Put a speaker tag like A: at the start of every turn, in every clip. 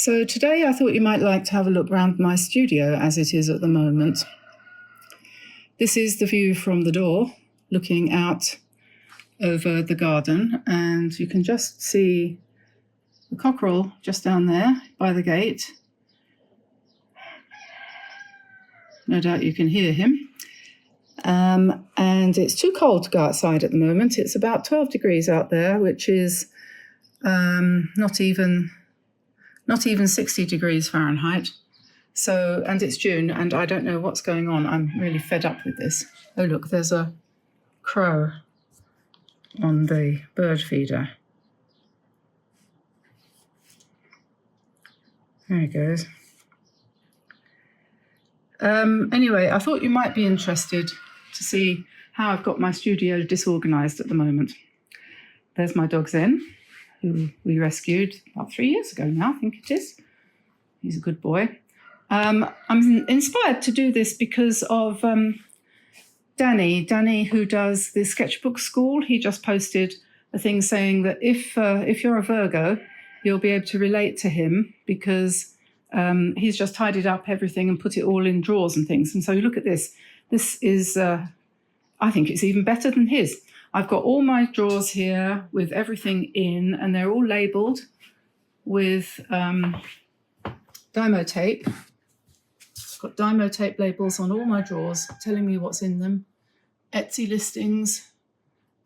A: So today I thought you might like to have a look around my studio as it is at the moment. This is the view from the door, looking out over the garden, and you can just see the cockerel just down there by the gate. No doubt you can hear him. And it's too cold to go outside at the moment. It's about 12 degrees out there, which is not even 60 degrees Fahrenheit. So, and it's June, and I don't know what's going on. I'm really fed up with this. Oh, look, there's a crow on the bird feeder. There he goes. Anyway, I thought you might be interested to see how I've got my studio disorganized at the moment. There's my dog Zen, who we rescued about 3 years ago now, I think it is. He's a good boy. I'm inspired to do this because of Danny, who does the sketchbook school. He just posted a thing saying that if you're a Virgo, you'll be able to relate to him because he's just tidied up everything and put it all in drawers and things. And so you look at this. This is, I think it's even better than his. I've got all my drawers here with everything in, and they're all labelled with Dymo tape. I've got Dymo tape labels on all my drawers telling me what's in them. Etsy listings,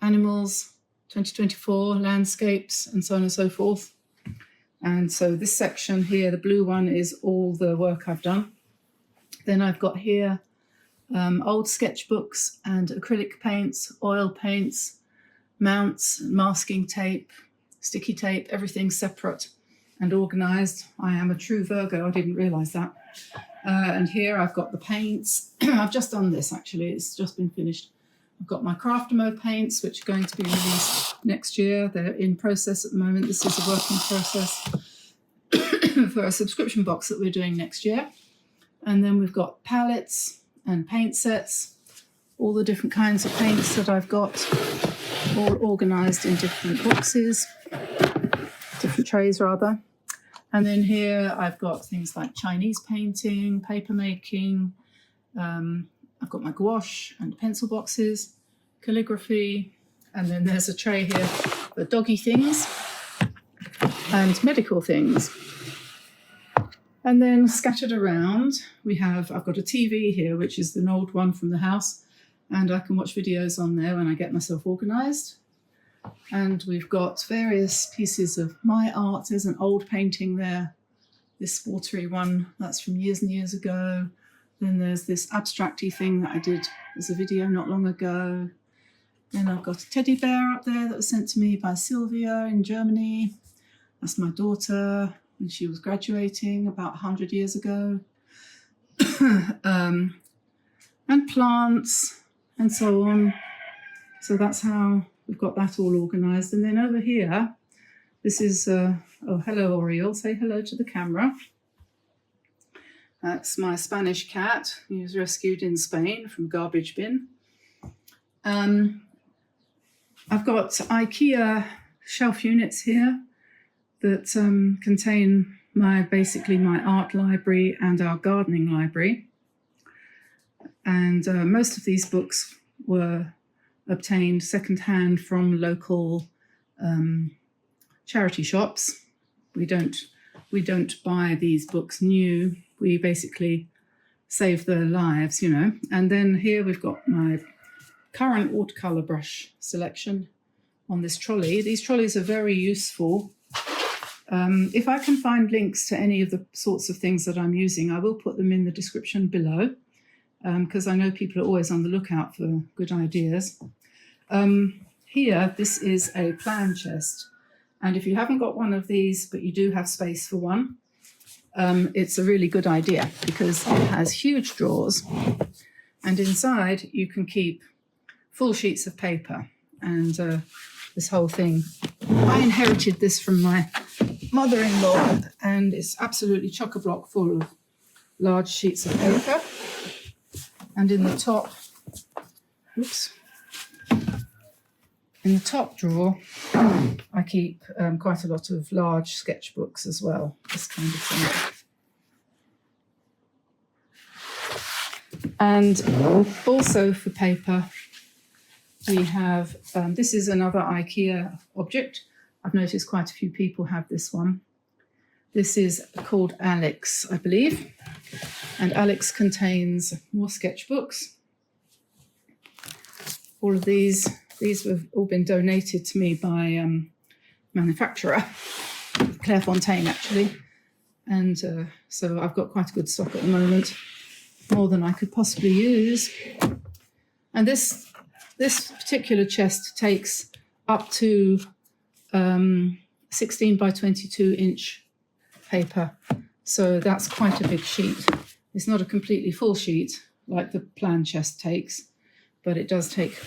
A: animals, 2024, landscapes, and so on and so forth. And so this section here, the blue one, is all the work I've done. Then I've got here old sketchbooks and acrylic paints, oil paints, mounts, masking tape, sticky tape, everything separate and organised. I am a true Virgo, I didn't realise that. And here I've got the paints. I've just done this actually, it's just been finished. I've got my Craftamo paints, which are going to be released next year. They're in process at the moment. This is a working process for a subscription box that we're doing next year. And then we've got palettes and paint sets, all the different kinds of paints that I've got, all organised in different boxes, different trays rather. And then here I've got things like Chinese painting, paper making, I've got my gouache and pencil boxes, calligraphy, and then there's a tray here for doggy things and medical things. And then scattered around, I've got a TV here, which is an old one from the house, and I can watch videos on there when I get myself organised. And we've got various pieces of my art. There's an old painting there, this watery one, that's from years and years ago. Then there's this abstracty thing that I did as a video not long ago. Then I've got a teddy bear up there that was sent to me by Sylvia in Germany. That's my daughter when she was graduating about 100 years ago. And plants and so on. So that's how we've got that all organised. And then over here, this is, oh, hello, Oriole. Say hello to the camera. That's my Spanish cat. He was rescued in Spain from a garbage bin. I've got IKEA shelf units here that contain basically my art library and our gardening library. And most of these books were obtained secondhand from local charity shops. We don't buy these books new. We basically save their lives, you know. And then here we've got my current watercolor brush selection on this trolley. These trolleys are very useful. If I can find links to any of the sorts of things that I'm using, I will put them in the description below, because I know people are always on the lookout for good ideas. Here, this is a plan chest. And if you haven't got one of these, but you do have space for one, it's a really good idea because it has huge drawers, and inside you can keep full sheets of paper. And this whole thing, I inherited this from my mother-in-law, and it's absolutely chock-a-block full of large sheets of paper. And in the top, oops, In the top drawer, I keep quite a lot of large sketchbooks as well, this kind of thing. And also for paper, we have, this is another IKEA object. I've noticed quite a few people have this one. This is called Alex, I believe. And Alex contains more sketchbooks. All of these have all been donated to me by manufacturer, Clairefontaine actually. And so I've got quite a good stock at the moment, more than I could possibly use. And this particular chest takes up to 16 by 22 inch paper. So that's quite a big sheet. It's not a completely full sheet like the plan chest takes, but it does take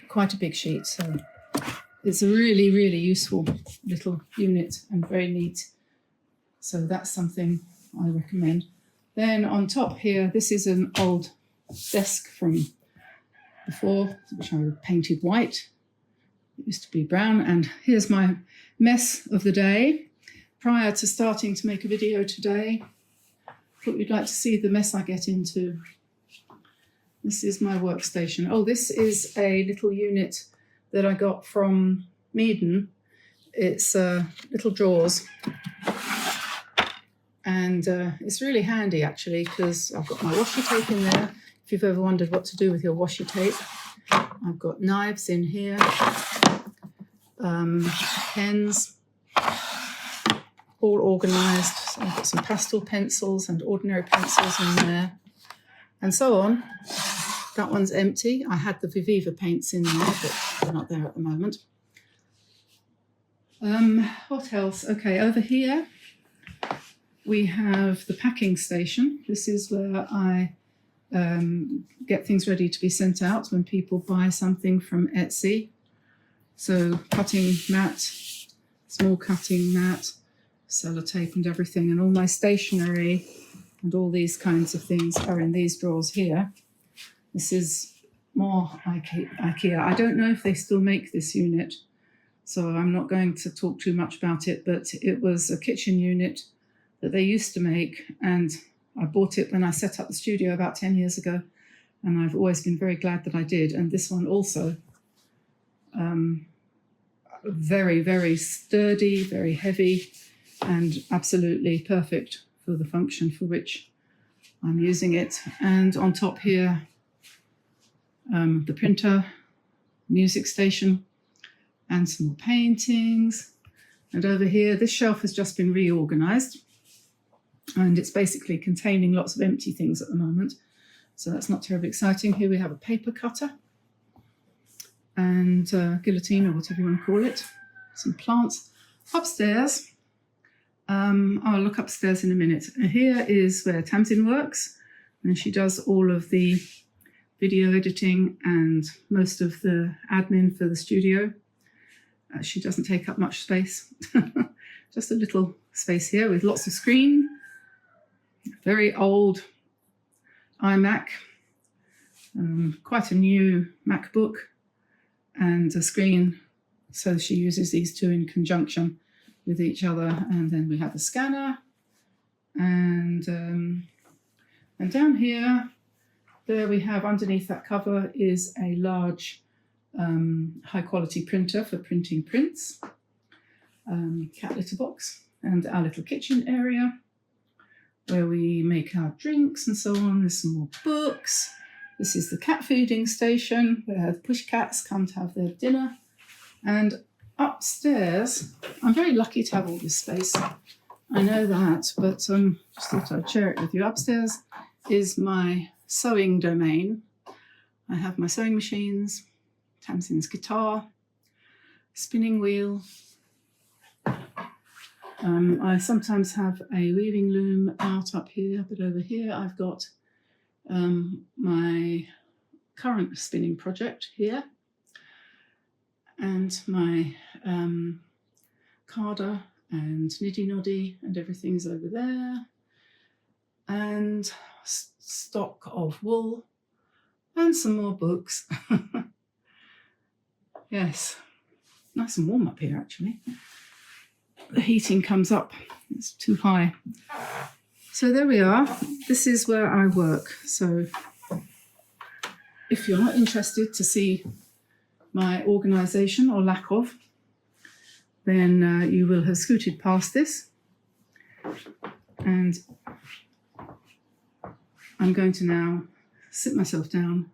A: quite a big sheet. So it's a really, really useful little unit and very neat. So that's something I recommend. Then on top here, this is an old desk from before, which I painted white. It used to be brown. And here's my mess of the day. Prior to starting to make a video today, I thought you'd like to see the mess I get into. This is my workstation. Oh, this is a little unit that I got from Meeden. It's little drawers. And it's really handy, actually, because I've got my washi tape in there. If you've ever wondered what to do with your washi tape, I've got knives in here, pens, all organised. So I've got some pastel pencils and ordinary pencils in there, and so on. That one's empty. I had the Viviva paints in there, but they're not there at the moment. What else? Okay, over here we have the packing station. This is where I get things ready to be sent out when people buy something from Etsy. So cutting mat, small cutting mat, sellotape and everything, and all my stationery and all these kinds of things are in these drawers here. This is more IKEA. I don't know if they still make this unit, so I'm not going to talk too much about it, but it was a kitchen unit that they used to make, and I bought it when I set up the studio about 10 years ago, and I've always been very glad that I did. And this one also, very, very sturdy, very heavy, and absolutely perfect for the function for which I'm using it. And on top here, the printer, music station, and some more paintings. And over here, this shelf has just been reorganized, and it's basically containing lots of empty things at the moment. So that's not terribly exciting. Here we have a paper cutter and guillotine, or whatever you want to call it. Some plants. Upstairs, I'll look upstairs in a minute. Here is where Tamsin works, and she does all of the video editing and most of the admin for the studio. She doesn't take up much space, just a little space here with lots of screen, very old iMac, quite a new MacBook, and a screen. So she uses these two in conjunction with each other. And then we have a scanner, and down here, there we have, underneath that cover is a large high quality printer for printing prints, cat litter box, and our little kitchen area where we make our drinks and so on. There's some more books. This is the cat feeding station where the push cats come to have their dinner. And upstairs, I'm very lucky to have all this space. I know that, but just thought I'd share it with you. Upstairs is my sewing domain. I have my sewing machines, Tamsin's guitar, spinning wheel. I sometimes have a weaving loom out up here, but over here I've got my current spinning project here, and my carder and niddy noddy and everything's over there, and stock of wool and some more books. Yes, nice and warm up here, actually. The heating comes up. It's too high. So there we are. This is where I work. So if you're not interested to see my organisation or lack of, then you will have scooted past this. And I'm going to now sit myself down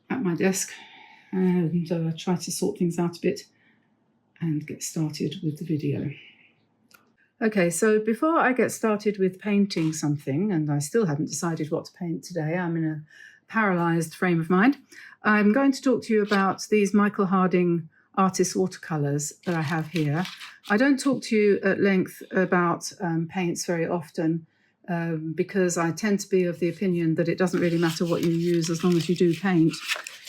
A: at my desk and try to sort things out a bit and get started with the video. Okay, so before I get started with painting something, and I still haven't decided what to paint today, I'm in a paralysed frame of mind, I'm going to talk to you about these Michael Harding artist watercolours that I have here. I don't talk to you at length about paints very often because I tend to be of the opinion that it doesn't really matter what you use as long as you do paint.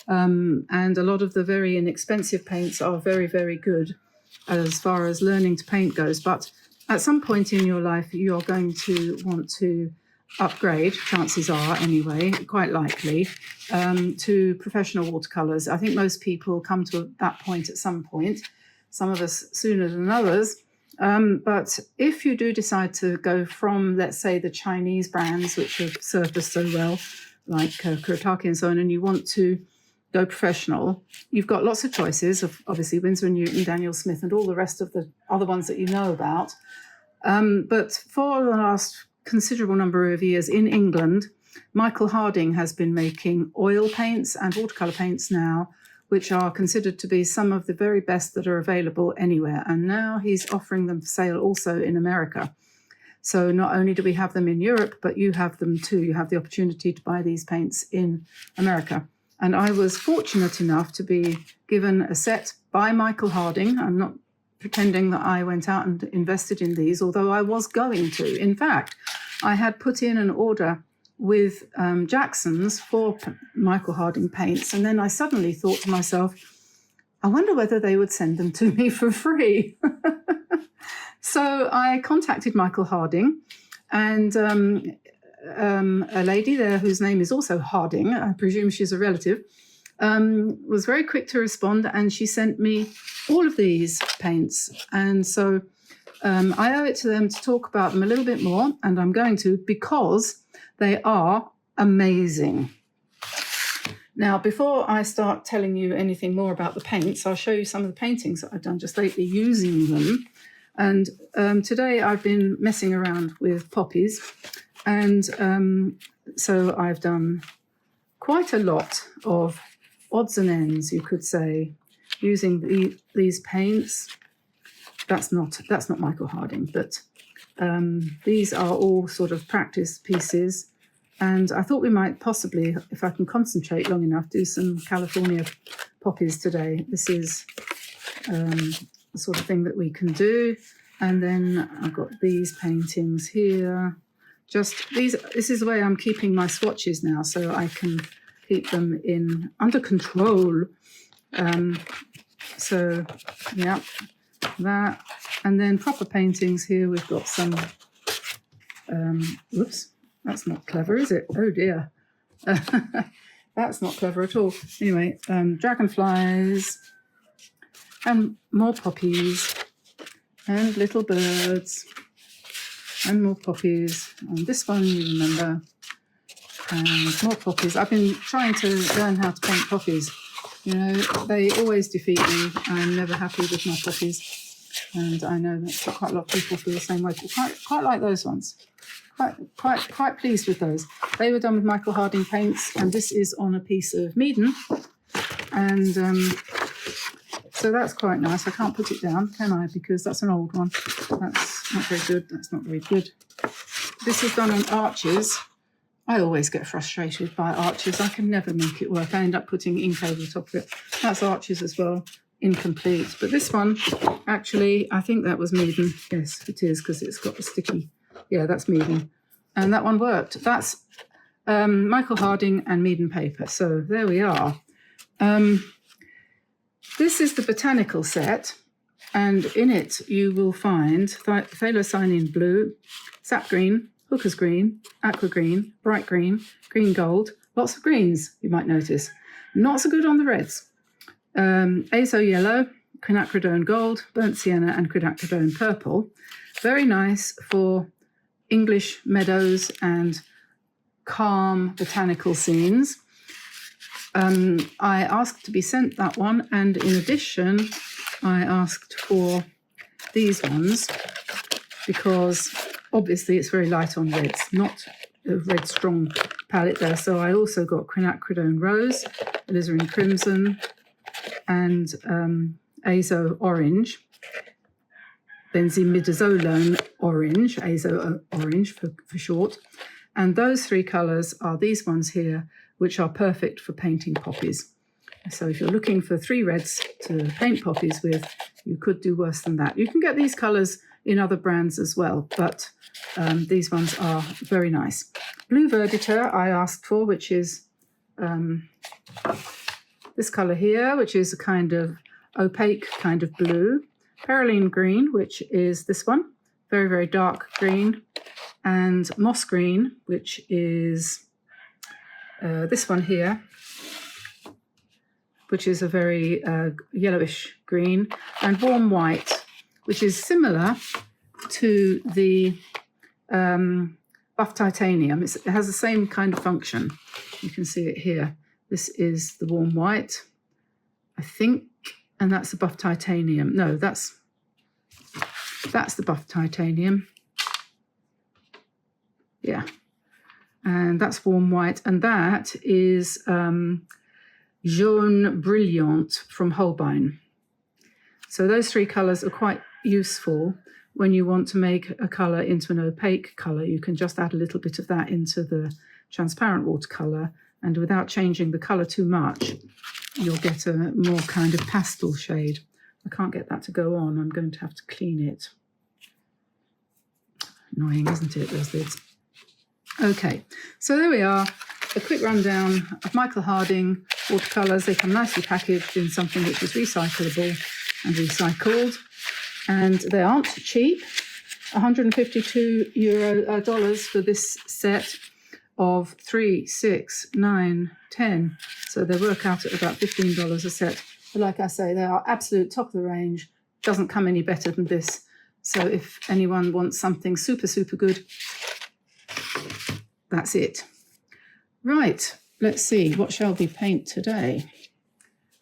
A: And a lot of the very inexpensive paints are very, very good as far as learning to paint goes. But at some point in your life, you're going to want to upgrade, chances are anyway, quite likely, to professional watercolours. I think most people come to that point at some point, some of us sooner than others. But if you do decide to go from, let's say, the Chinese brands, which have served us so well, like Kuretake and so on, and you want to go professional, you've got lots of choices of obviously Winsor & Newton, Daniel Smith, and all the rest of the other ones that you know about. But for the last considerable number of years in England, Michael Harding has been making oil paints and watercolour paints now, which are considered to be some of the very best that are available anywhere. And now he's offering them for sale also in America. So not only do we have them in Europe, but you have them too. You have the opportunity to buy these paints in America. And I was fortunate enough to be given a set by Michael Harding. I'm not pretending that I went out and invested in these, although I was going to. In fact, I had put in an order with Jackson's for Michael Harding paints. And then I suddenly thought to myself, I wonder whether they would send them to me for free. So I contacted Michael Harding, and a lady there whose name is also Harding, I presume she's a relative, was very quick to respond, and she sent me all of these paints. And so I owe it to them to talk about them a little bit more, and I'm going to, because they are amazing. Now, before I start telling you anything more about the paints, I'll show you some of the paintings that I've done just lately using them. And today I've been messing around with poppies. And so I've done quite a lot of odds and ends, you could say, using these paints. That's not Michael Harding, but these are all sort of practice pieces. And I thought we might possibly, if I can concentrate long enough, do some California poppies today. This is the sort of thing that we can do. And then I've got these paintings here. Just these. This is the way I'm keeping my swatches now, so I can keep them under control. So yeah, that, and then proper paintings here. We've got some. Whoops, that's not clever, is it? Oh dear, that's not clever at all. Anyway, dragonflies, and more poppies, and little birds. And more poppies. And this one you remember. And more poppies. I've been trying to learn how to paint poppies. You know, they always defeat me. I'm never happy with my poppies. And I know that quite a lot of people feel the same way. Quite like those ones. Quite pleased with those. They were done with Michael Harding paints, and this is on a piece of Meeden. And so that's quite nice. I can't put it down, can I? Because that's an old one. That's not very good. That's not very good. This is done on arches. I always get frustrated by arches. I can never make it work. I end up putting ink over the top of it. That's arches as well, incomplete. But this one, actually, I think that was Meeden. Yes, it is, because it's got the sticky. Yeah, that's Meeden. And that one worked. That's Michael Harding and Meeden paper. So there we are. This is the botanical set, and in it you will find phthalocyanine blue, sap green, hooker's green, aqua green, bright green, green gold, lots of greens, you might notice. Not so good on the reds. Azo yellow, quinacridone gold, burnt sienna and quinacridone purple. Very nice for English meadows and calm botanical scenes. I asked to be sent that one, and in addition I asked for these ones because obviously it's very light on reds, not a red strong palette there. So I also got quinacridone rose, alizarin crimson and azo orange, benzimidazolone orange, azo orange for short. And those three colours are these ones here, which are perfect for painting poppies. So if you're looking for three reds to paint poppies with, you could do worse than that. You can get these colours in other brands as well, but these ones are very nice. Blue Verditer I asked for, which is this colour here, which is a kind of opaque kind of blue. Perylene Green, which is this one, very, very dark green. And Moss Green, which is this one here, which is a very yellowish green. And Warm White, which is similar to the Buff Titanium. It has the same kind of function. You can see it here. This is the Warm White, I think, and that's the Buff Titanium. No, that's the Buff Titanium. Yeah, and that's Warm White, and that is Jaune Brilliant from Holbein. So those three colours are quite useful when you want to make a colour into an opaque colour. You can just add a little bit of that into the transparent watercolour, and without changing the colour too much, you'll get a more kind of pastel shade. I can't get that to go on. I'm going to have to clean it. Annoying, isn't it, those lids? Okay, so there we are. A quick rundown of Michael Harding watercolours. They come nicely packaged in something which is recyclable and recycled. And they aren't cheap. $152 for this set of 3, 6, 9, 10. So they work out at about $15 a set. But like I say, they are absolute top of the range. Doesn't come any better than this. So if anyone wants something super, super good, that's it. Right, let's see. What shall we paint today?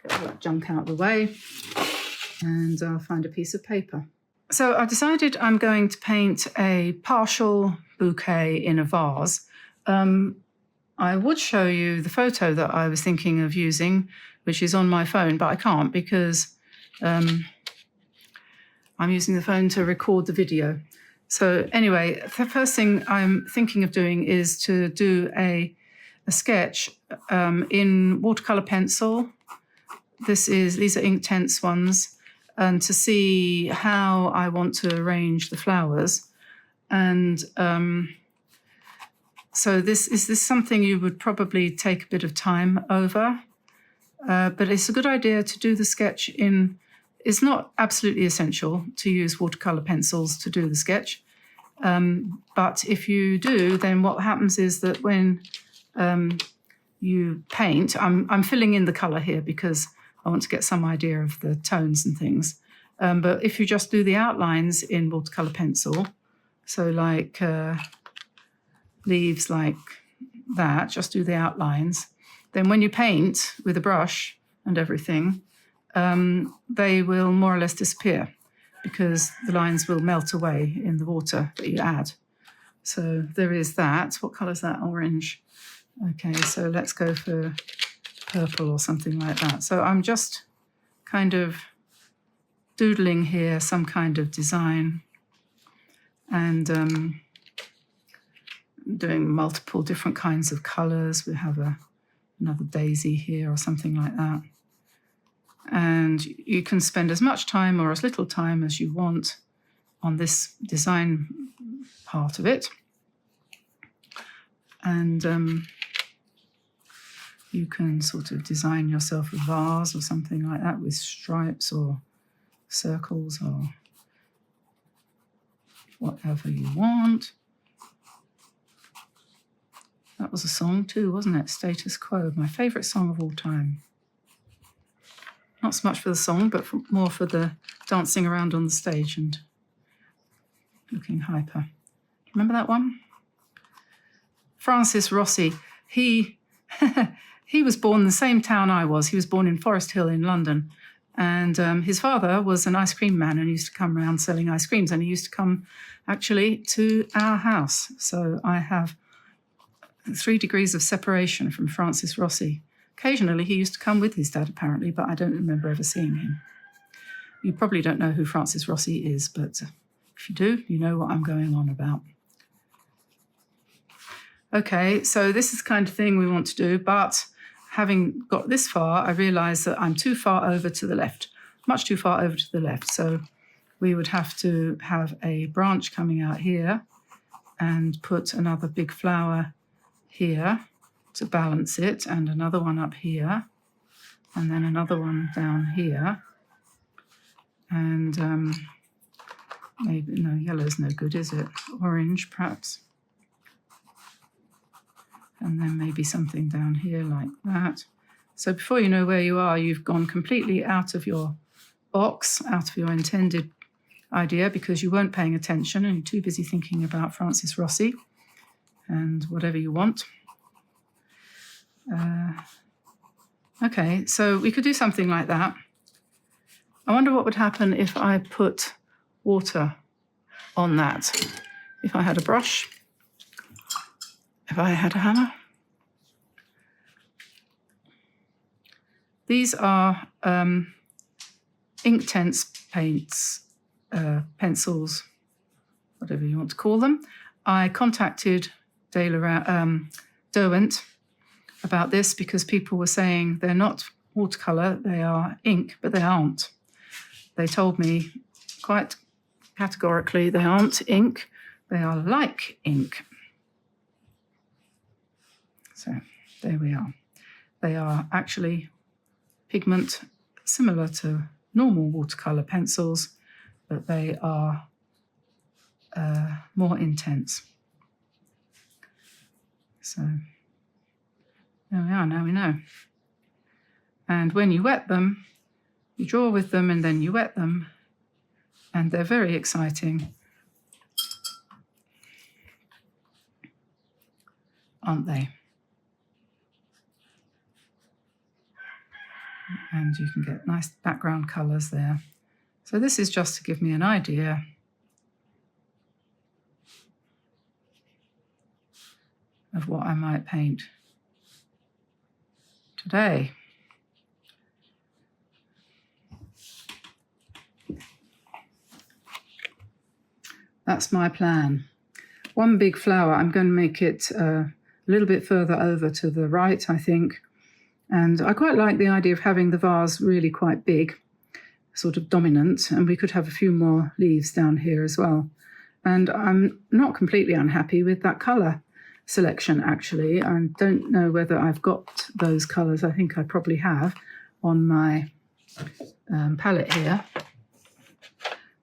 A: Get all that junk out of the way. And I'll find a piece of paper. So I decided I'm going to paint a partial bouquet in a vase. I would show you the photo that I was thinking of using, which is on my phone, but I can't because I'm using the phone to record the video. So anyway, the first thing I'm thinking of doing is to do a sketch in watercolor pencil. These are Inktense ones, and to see how I want to arrange the flowers. And so is this something you would probably take a bit of time over? But it's a good idea to do the sketch in. It's not absolutely essential to use watercolor pencils to do the sketch. But if you do, then what happens is that when you paint, I'm filling in the color here because I want to get some idea of the tones and things. But if you just do the outlines in watercolor pencil, so like leaves like that, just do the outlines, then when you paint with a brush and everything, they will more or less disappear because the lines will melt away in the water that you add. So there is that. What colour is that? Orange. Okay, so let's go for purple or something like that. So I'm just kind of doodling here some kind of design and doing multiple different kinds of colours. We have another daisy here or something like that. And you can spend as much time or as little time as you want on this design part of it. And you can sort of design yourself a vase or something like that with stripes or circles or whatever you want. That was a song too, wasn't it? Status Quo, my favourite song of all time. Not so much for the song, but more for the dancing around on the stage and looking hyper. Remember that one? Francis Rossi. He was born in the same town I was. He was born in Forest Hill in London. And his father was an ice cream man and used to come around selling ice creams. And he used to come actually to our house. So I have 3 degrees of separation from Francis Rossi. Occasionally he used to come with his dad apparently, but I don't remember ever seeing him. You probably don't know who Francis Rossi is, but if you do, you know what I'm going on about. Okay, so this is the kind of thing we want to do, but having got this far, I realise that I'm too far over to the left, much too far over to the left. So we would have to have a branch coming out here and put another big flower here to balance it, and another one up here, and then another one down here. And maybe, no, yellow's no good, is it? Orange, perhaps. And then maybe something down here like that. So before you know where you are, you've gone completely out of your box, out of your intended idea, because you weren't paying attention and you're too busy thinking about Francis Rossi and whatever you want. Okay, so we could do something like that. I wonder what would happen if I put water on that. If I had a brush, if I had a hammer. These are Inktense paints, pencils, whatever you want to call them. I contacted Derwent about this because people were saying they're not watercolor, they are ink, but they aren't. They told me quite categorically they aren't ink, they are like ink. So there we are. They are actually pigment similar to normal watercolor pencils, but they are more intense. So there we are, now we know. And when you wet them, you draw with them and then you wet them, and they're very exciting, aren't they? And you can get nice background colours there. So this is just to give me an idea of what I might paint today. That's my plan. One big flower, I'm going to make it a little bit further over to the right, I think. And I quite like the idea of having the vase really quite big, sort of dominant, and we could have a few more leaves down here as well. And I'm not completely unhappy with that colour selection, actually. I don't know whether I've got those colours. I think I probably have on my palette here,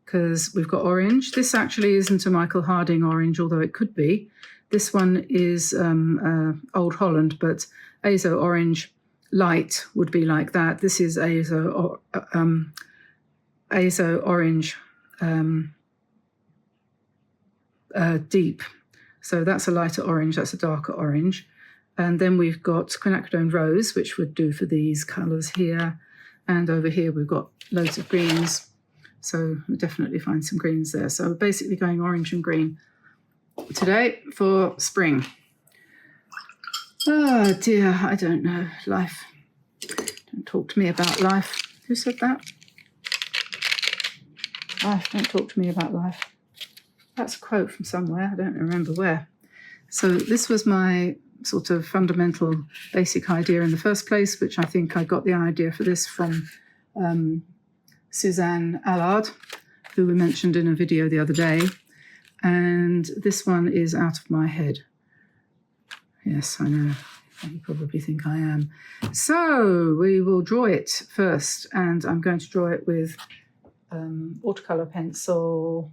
A: because we've got orange. This actually isn't a Michael Harding orange, although it could be. This one is Old Holland, but Azo orange light would be like that. This is Azo orange deep. So that's a lighter orange, that's a darker orange. And then we've got quinacridone rose, which would do for these colours here. And over here we've got loads of greens. So we'll definitely find some greens there. So we're basically going orange and green today for spring. Oh dear, I don't know. Life. Don't talk to me about life. Who said that? Life, don't talk to me about life. That's a quote from somewhere, I don't remember where. So this was my sort of fundamental basic idea in the first place, which I think I got the idea for this from Suzanne Allard, who we mentioned in a video the other day. And this one is out of my head. Yes, I know. You probably think I am. So we will draw it first, and I'm going to draw it with watercolor pencil,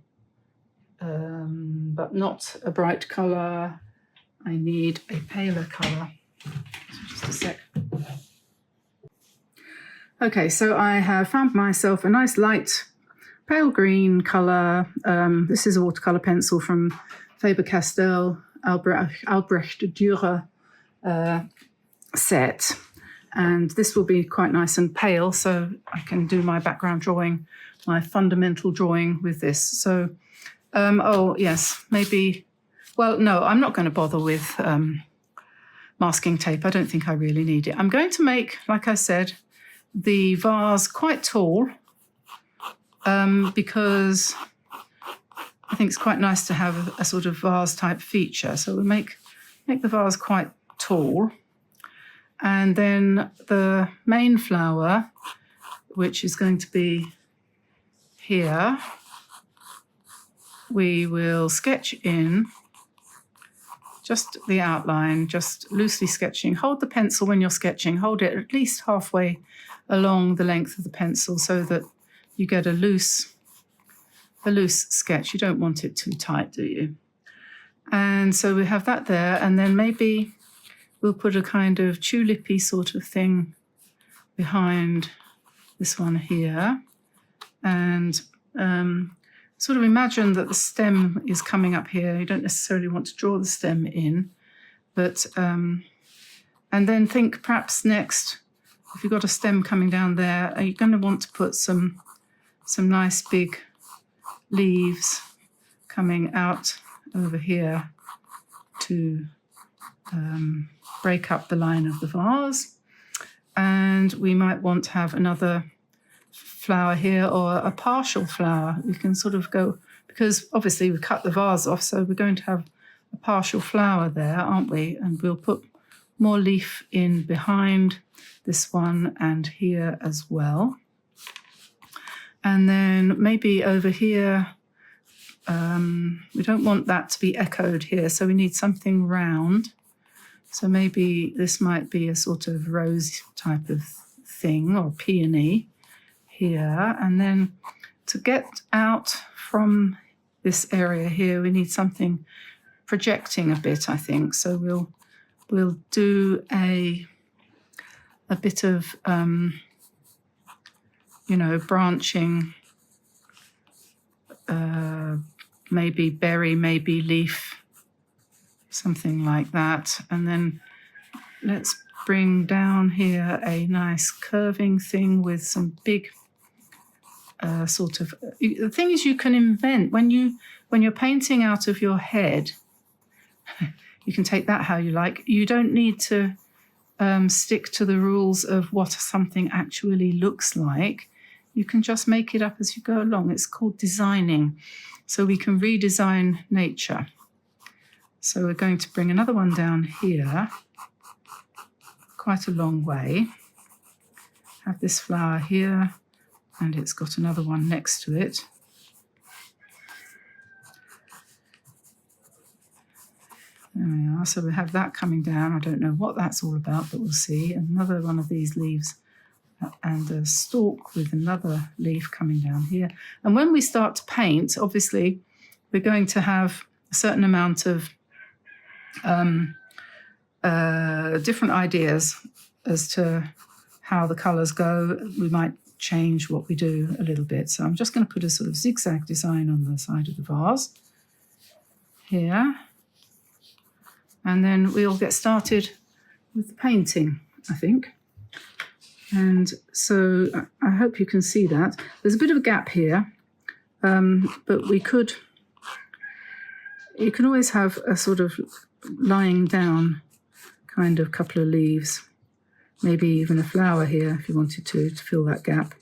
A: but not a bright colour. I need a paler colour. So just a sec. Okay, so I have found myself a nice light pale green colour. This is a watercolour pencil from Faber-Castell Albrecht Dürer set. And this will be quite nice and pale, so I can do my background drawing, my fundamental drawing with this. So, oh yes, maybe, well, no, I'm not going to bother with masking tape. I don't think I really need it. I'm going to make, like I said, the vase quite tall because I think it's quite nice to have a sort of vase type feature. So we'll make the vase quite tall. And then the main flower, which is going to be here, we will sketch in just the outline, just loosely sketching. Hold the pencil when you're sketching, hold it at least halfway along the length of the pencil so that you get a loose sketch. You don't want it too tight, do you? And so we have that there, and then maybe we'll put a kind of tulipy sort of thing behind this one here, and sort of imagine that the stem is coming up here. You don't necessarily want to draw the stem in, but and then think perhaps next, if you've got a stem coming down there, are you going to want to put some nice big leaves coming out over here to break up the line of the vase. And we might want to have another flower here or a partial flower. We can sort of go, because obviously we cut the vase off, so we're going to have a partial flower there, aren't we? And we'll put more leaf in behind this one and here as well. And then maybe over here, we don't want that to be echoed here, so we need something round. So maybe this might be a sort of rose type of thing, or peony here. And then to get out from this area here, we need something projecting a bit, I think. So we'll do a bit of branching, maybe berry, maybe leaf, something like that. And then let's bring down here a nice curving thing with some big sort of, the thing is you can invent when you're painting out of your head. You can take that how you like. You don't need to stick to the rules of what something actually looks like. You can just make it up as you go along. It's called designing. So we can redesign nature. So we're going to bring another one down here, quite a long way. Have this flower here, and it's got another one next to it. There we are. So we have that coming down. I don't know what that's all about, but we'll see. Another one of these leaves and a stalk with another leaf coming down here. And when we start to paint, obviously, we're going to have a certain amount of different ideas as to how the colours go. We might change what we do a little bit. So I'm just going to put a sort of zigzag design on the side of the vase here. And then we'll get started with the painting, I think. And so I hope you can see that. There's a bit of a gap here, but you can always have a sort of lying down kind of couple of leaves, maybe even a flower here if you wanted to fill that gap.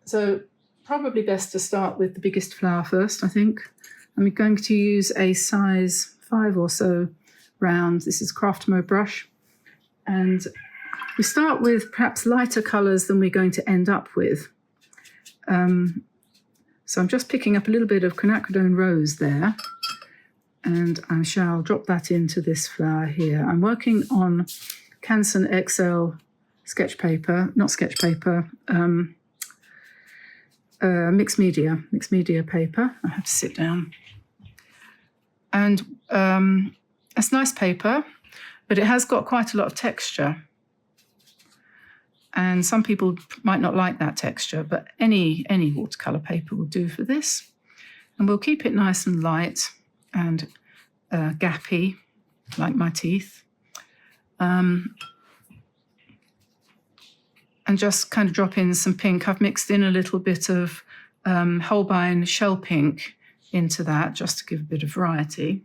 A: So probably best to start with the biggest flower first, I think. I'm going to use a size 5 or so round. This is Craftmo brush. And we start with perhaps lighter colours than we're going to end up with. So I'm just picking up a little bit of quinacridone rose there, and I shall drop that into this flower here. I'm working on Canson XL sketch paper, not sketch paper, mixed media paper. I have to sit down. And it's nice paper, but it has got quite a lot of texture. And some people might not like that texture, but any watercolor paper will do for this. And we'll keep it nice and light and gappy, like my teeth. And just kind of drop in some pink. I've mixed in a little bit of Holbein shell pink into that, just to give a bit of variety.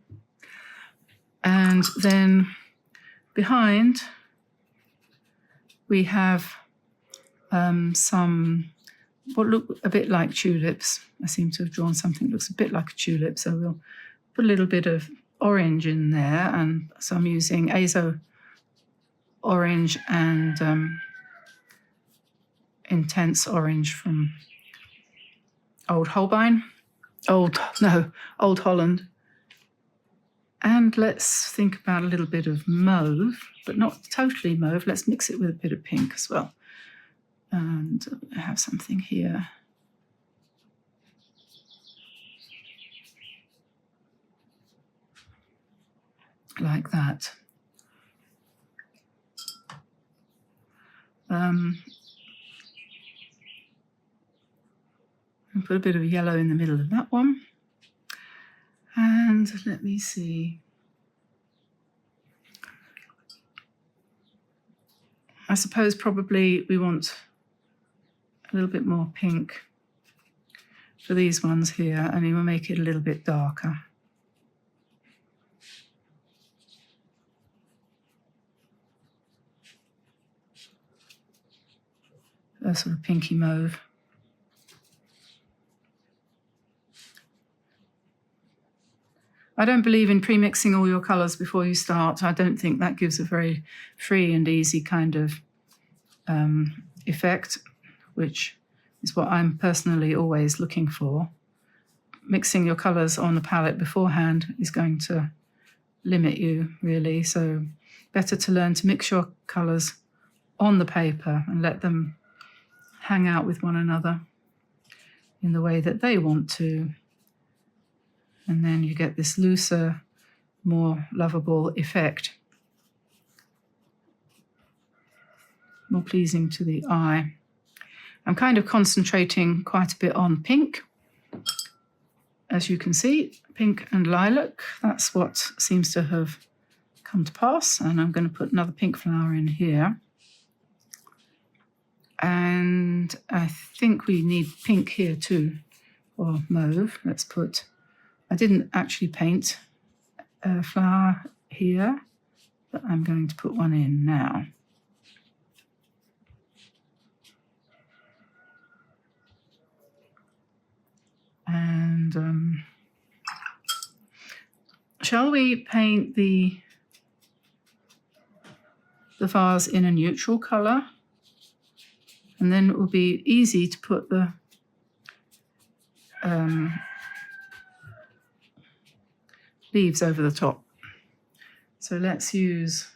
A: And then behind, we have some what look a bit like tulips. I seem to have drawn something that looks a bit like a tulip, so we'll put a little bit of orange in there. And so I'm using Azo orange and intense orange from Old Holbein. Old Holland. And let's think about a little bit of mauve, but not totally mauve. Let's mix it with a bit of pink as well. And I have something here. Like that. And put a bit of yellow in the middle of that one. And let me see. I suppose probably we want a little bit more pink for these ones here, and we will make it a little bit darker. A sort of pinky mauve. I don't believe in pre-mixing all your colours before you start. I don't think that gives a very free and easy kind of effect, which is what I'm personally always looking for. Mixing your colours on the palette beforehand is going to limit you, really. So better to learn to mix your colours on the paper and let them hang out with one another in the way that they want to. And then you get this looser, more lovable effect. More pleasing to the eye. I'm kind of concentrating quite a bit on pink. As you can see, pink and lilac, that's what seems to have come to pass. And I'm going to put another pink flower in here. And I think we need pink here too, or mauve. Let's put, I didn't actually paint a flower here, but I'm going to put one in now. And shall we paint the vase in a neutral colour? And then it will be easy to put the leaves over the top. So let's use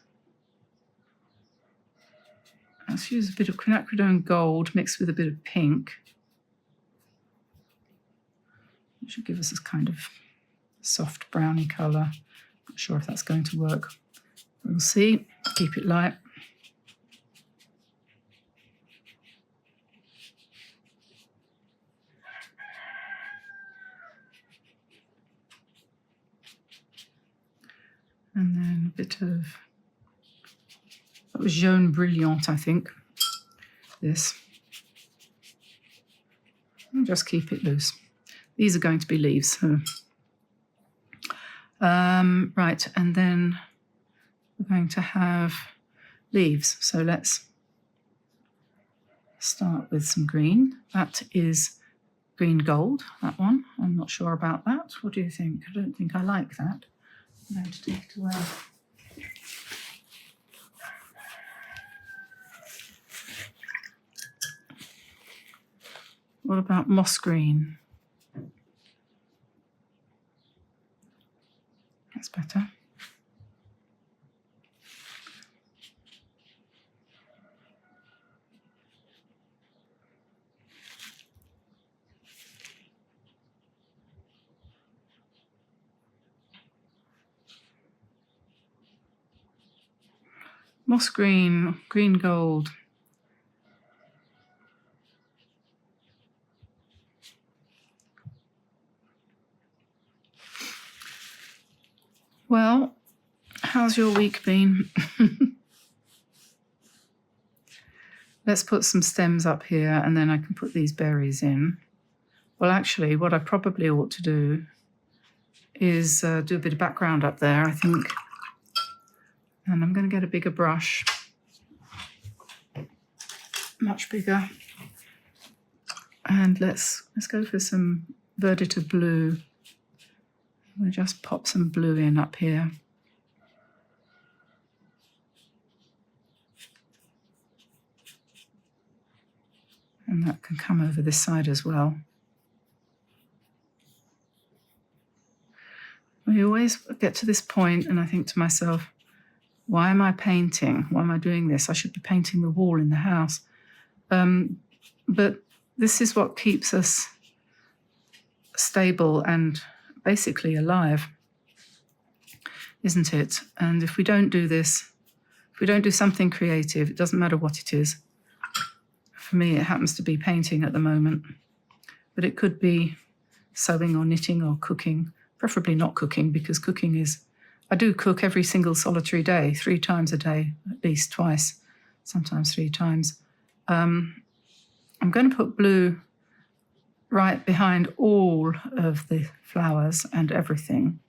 A: a bit of quinacridone gold mixed with a bit of pink. It should give us this kind of soft browny colour. Not sure if that's going to work. We'll see. Keep it light. And then a bit of, that was jaune brilliant, I think, this. And just keep it loose. These are going to be leaves. So. Right, and then we're going to have leaves. So let's start with some green. That is green gold, that one. I'm not sure about that. What do you think? I don't think I like that. I'm going to take it away. What about moss green? That's better. Moss green, green gold. Well, how's your week been? Let's put some stems up here and then I can put these berries in. Well, actually, what I probably ought to do is do a bit of background up there, I think. And I'm going to get a bigger brush, much bigger. And let's go for some verditer blue. We'll just pop some blue in up here. And that can come over this side as well. We always get to this point and I think to myself, why am I painting? Why am I doing this? I should be painting the wall in the house. But this is what keeps us stable and basically alive, isn't it? And if we don't do this, if we don't do something creative, it doesn't matter what it is. For me, it happens to be painting at the moment, but it could be sewing or knitting or cooking, preferably not cooking, because cooking is, I do cook every single solitary day, 3 times a day, at least twice, sometimes 3 times. I'm going to put blue right behind all of the flowers and everything,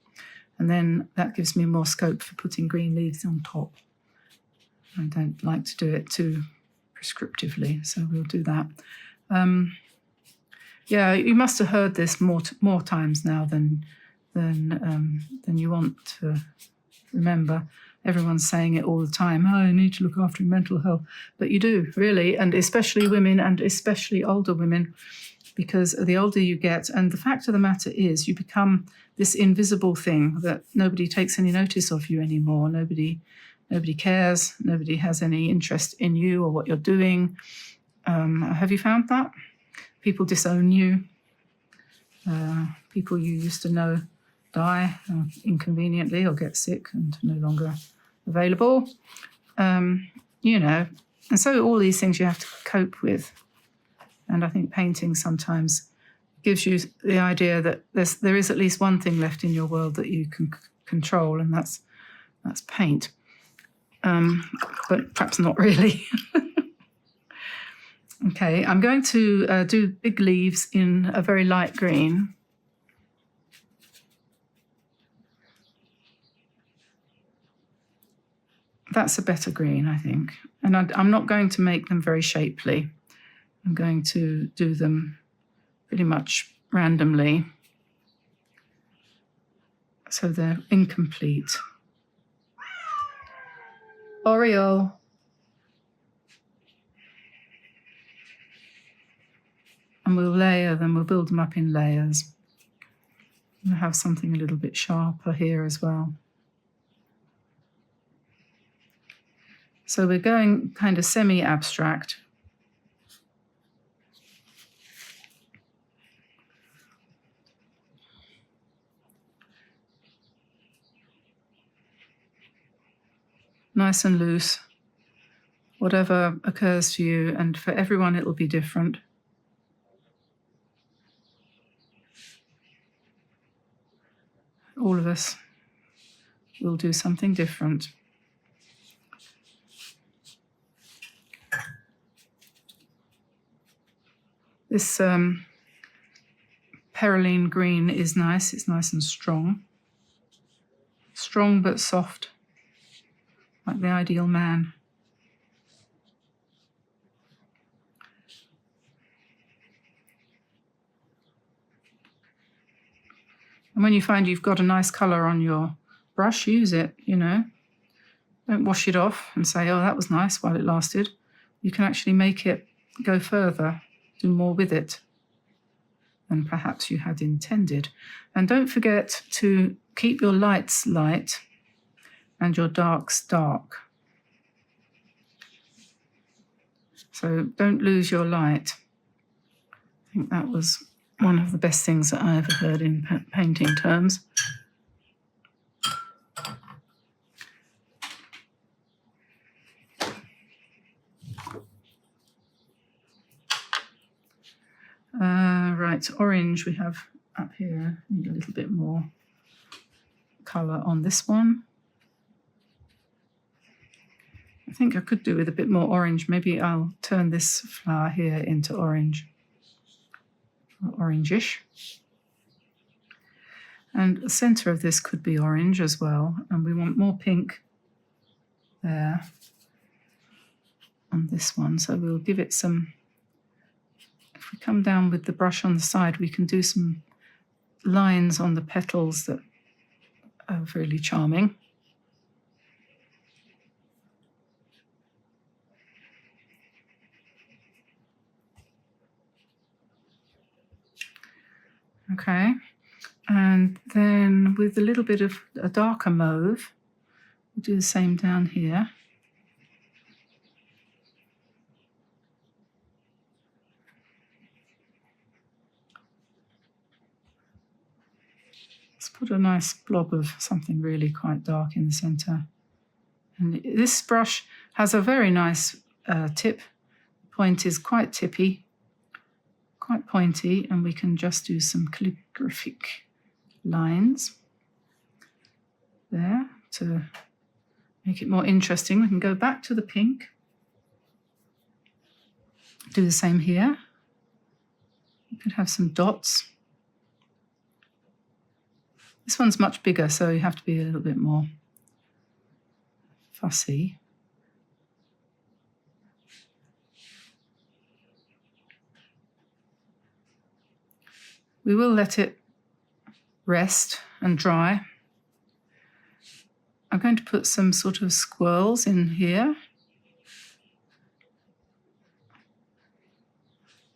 A: and then that gives me more scope for putting green leaves on top. I don't like to do it too prescriptively, so we'll do that. Yeah, you must have heard this more times now than you want to remember. Everyone's saying it all the time. Oh, you need to look after your mental health, but you do really, and especially women, and especially older women, because the older you get, and the fact of the matter is, you become this invisible thing that nobody takes any notice of you anymore. Nobody cares. Nobody has any interest in you or what you're doing. Have you found that? People disown you. People you used to know die inconveniently or get sick and no longer available. And so all these things you have to cope with. And I think painting sometimes gives you the idea that there is at least one thing left in your world that you can control, and that's paint. But perhaps not really. Okay, I'm going to do big leaves in a very light green. That's a better green, I think. And I'm not going to make them very shapely. I'm going to do them pretty much randomly, so they're incomplete. Oreo. And we'll layer them, we'll build them up in layers. We'll have something a little bit sharper here as well. So we're going kind of semi-abstract. Nice and loose, whatever occurs to you, and for everyone it will be different. All of us will do something different. This perylene green is nice. It's nice and strong. Strong but soft, like the ideal man. And when you find you've got a nice colour on your brush, use it, Don't wash it off and say, oh, that was nice while it lasted. You can actually make it go further, do more with it than perhaps you had intended. And don't forget to keep your lights light and your darks dark. So don't lose your light. I think that was one of the best things that I ever heard in painting terms. Right, orange we have up here. Need a little bit more colour on this one. I think I could do with a bit more orange. Maybe I'll turn this flower here into orange, or orangish. And the centre of this could be orange as well. And we want more pink there on this one. So we'll give it some, if we come down with the brush on the side, we can do some lines on the petals that are really charming. Okay, and then with a little bit of a darker mauve, we'll do the same down here. Let's put a nice blob of something really quite dark in the centre. And this brush has a very nice tip. Point is quite tippy, quite pointy, and we can just do some calligraphic lines there to make it more interesting. We can go back to the pink, do the same here. You could have some dots. This one's much bigger, so you have to be a little bit more fussy. We will let it rest and dry. I'm going to put some sort of squirrels in here.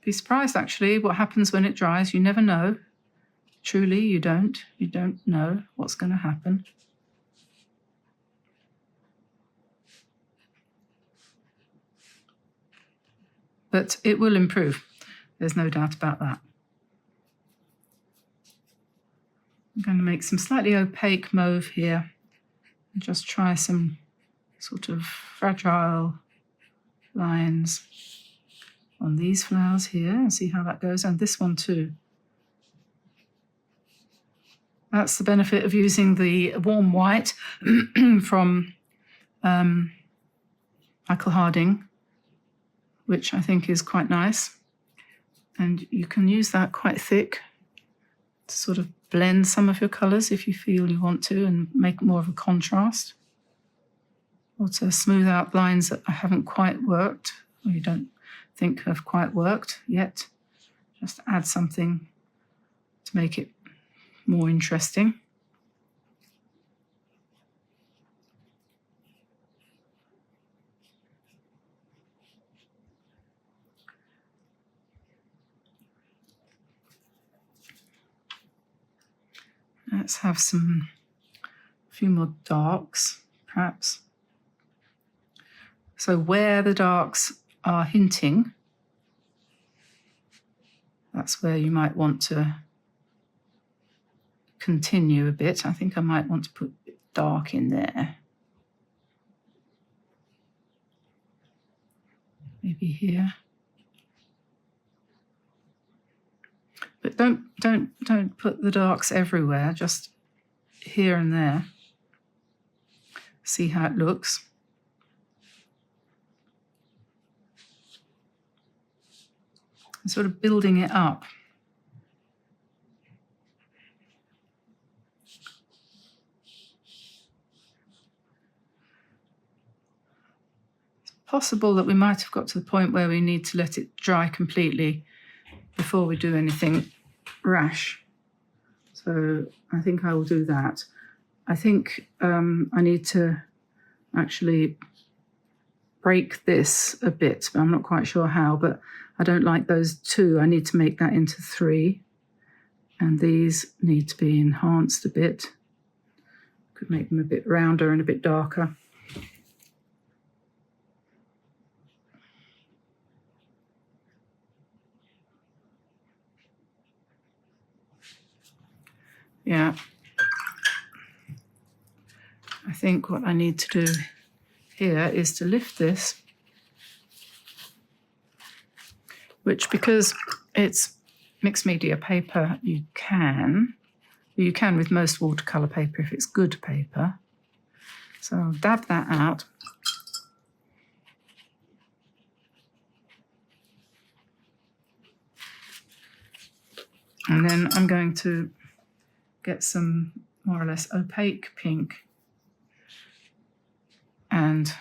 A: Be surprised actually what happens when it dries. You never know. Truly, you don't know what's going to happen. But it will improve. There's no doubt about that. I'm going to make some slightly opaque mauve here and just try some sort of fragile lines on these flowers here and see how that goes, and this one too. That's the benefit of using the warm white from Michael Harding, which I think is quite nice. And you can use that quite thick to sort of blend some of your colours if you feel you want to and make more of a contrast, or to smooth out lines that haven't quite worked or you don't think have quite worked yet. Just add something to make it more interesting. Let's have a few more darks, perhaps. So where the darks are hinting, that's where you might want to continue a bit. I think I might want to put a bit dark in there. Maybe here. But don't put the darks everywhere, just here and there. See how it looks. And sort of building it up. It's possible that we might have got to the point where we need to let it dry completely before we do anything rash. So I think I will do that. I think I need to actually break this a bit, but I'm not quite sure how, but I don't like those two. I need to make that into 3. And these need to be enhanced a bit. Could make them a bit rounder and a bit darker. Yeah, I think what I need to do here is to lift this, which, because it's mixed media paper, you can You can with most watercolour paper if it's good paper. So I'll dab that out. And then I'm going to get some more or less opaque pink and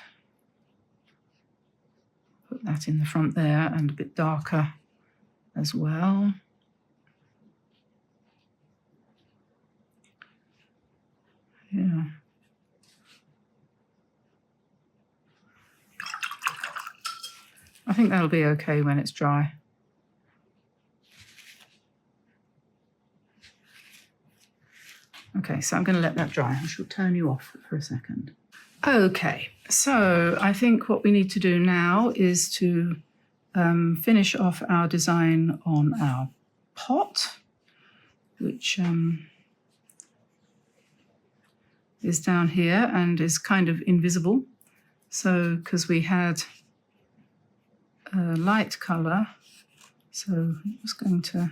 A: put that in the front there, and a bit darker as well. Yeah. I think that'll be okay when it's dry. Okay, so I'm going to let that dry. I shall turn you off for a second. Okay, so I think what we need to do now is to finish off our design on our pot, which is down here and is kind of invisible. So, because we had a light colour, so I'm just going to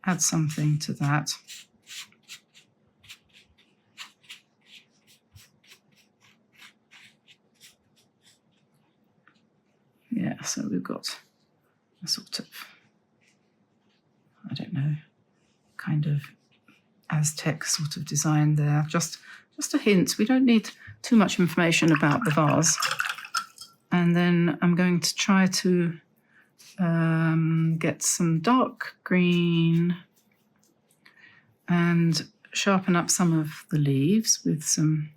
A: add something to that. Yeah, so we've got a sort of, I don't know, kind of Aztec sort of design there. Just a hint. We don't need too much information about the vase. And then I'm going to try to get some dark green and sharpen up some of the leaves with some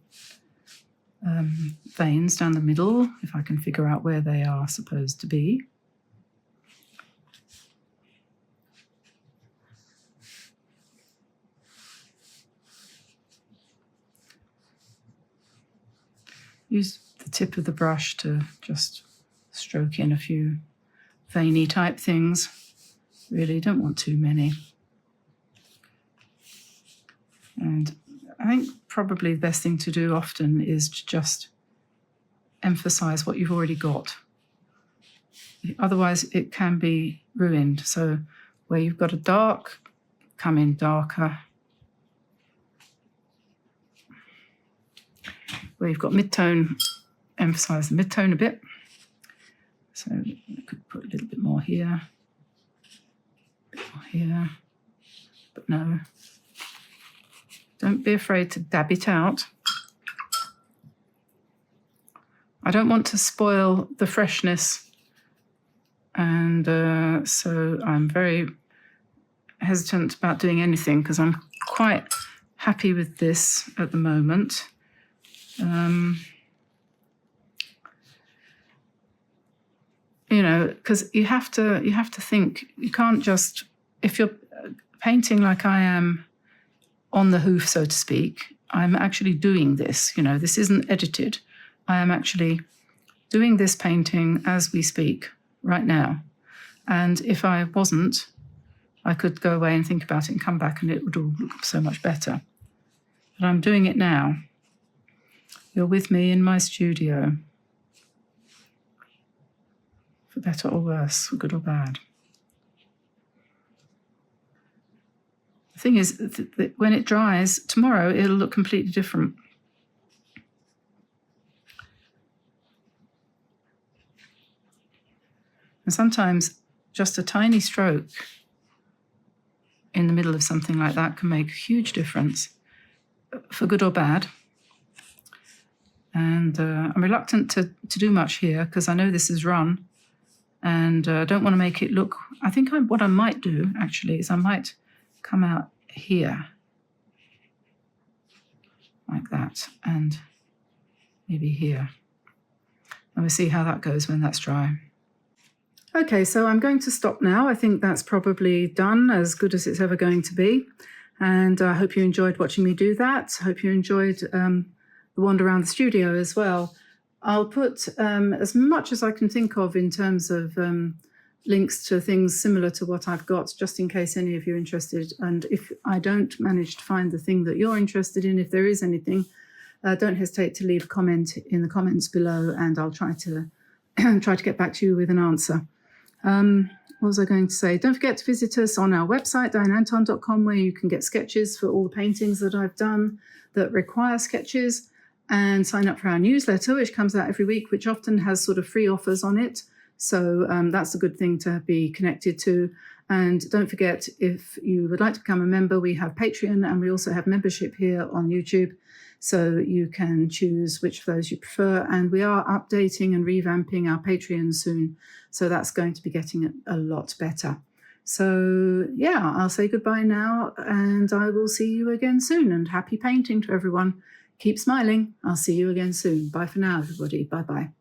A: veins down the middle, if I can figure out where they are supposed to be. Use the tip of the brush to just stroke in a few veiny type things. Really don't want too many. And I think probably the best thing to do often is to just emphasize what you've already got. Otherwise it can be ruined. So where you've got a dark, come in darker. Where you've got mid-tone, emphasize the mid-tone a bit. So I could put a little bit more here, a bit more here, but no. Don't be afraid to dab it out. I don't want to spoil the freshness, and so I'm very hesitant about doing anything because I'm quite happy with this at the moment. You know, because you have to think. You can't just, if you're painting like I am on the hoof, so to speak, I'm actually doing this. You know, this isn't edited. I am actually doing this painting as we speak right now. And if I wasn't, I could go away and think about it and come back and it would all look so much better. But I'm doing it now. You're with me in my studio. For better or worse, for good or bad. The thing is that when it dries, tomorrow it'll look completely different. And sometimes just a tiny stroke in the middle of something like that can make a huge difference, for good or bad. And I'm reluctant to do much here because I know this is run, and I don't want to make it look. I think what I might do actually is I might come out here like that, and maybe here. And we'll see how that goes when that's dry. Okay, so I'm going to stop now. I think that's probably done, as good as it's ever going to be. And I hope you enjoyed watching me do that. I hope you enjoyed the wander around the studio as well. I'll put as much as I can think of in terms of links to things similar to what I've got, just in case any of you are interested. And if I don't manage to find the thing that you're interested in, if there is anything, don't hesitate to leave a comment in the comments below, and I'll try to get back to you with an answer. What was I going to say? Don't forget to visit us on our website, dianeantone.com, where you can get sketches for all the paintings that I've done that require sketches, and sign up for our newsletter, which comes out every week, which often has sort of free offers on it. So that's a good thing to be connected to. And don't forget, if you would like to become a member, we have Patreon, and we also have membership here on YouTube. So you can choose which of those you prefer. And we are updating and revamping our Patreon soon. So that's going to be getting a lot better. So yeah, I'll say goodbye now, and I will see you again soon. And happy painting to everyone. Keep smiling. I'll see you again soon. Bye for now, everybody. Bye-bye.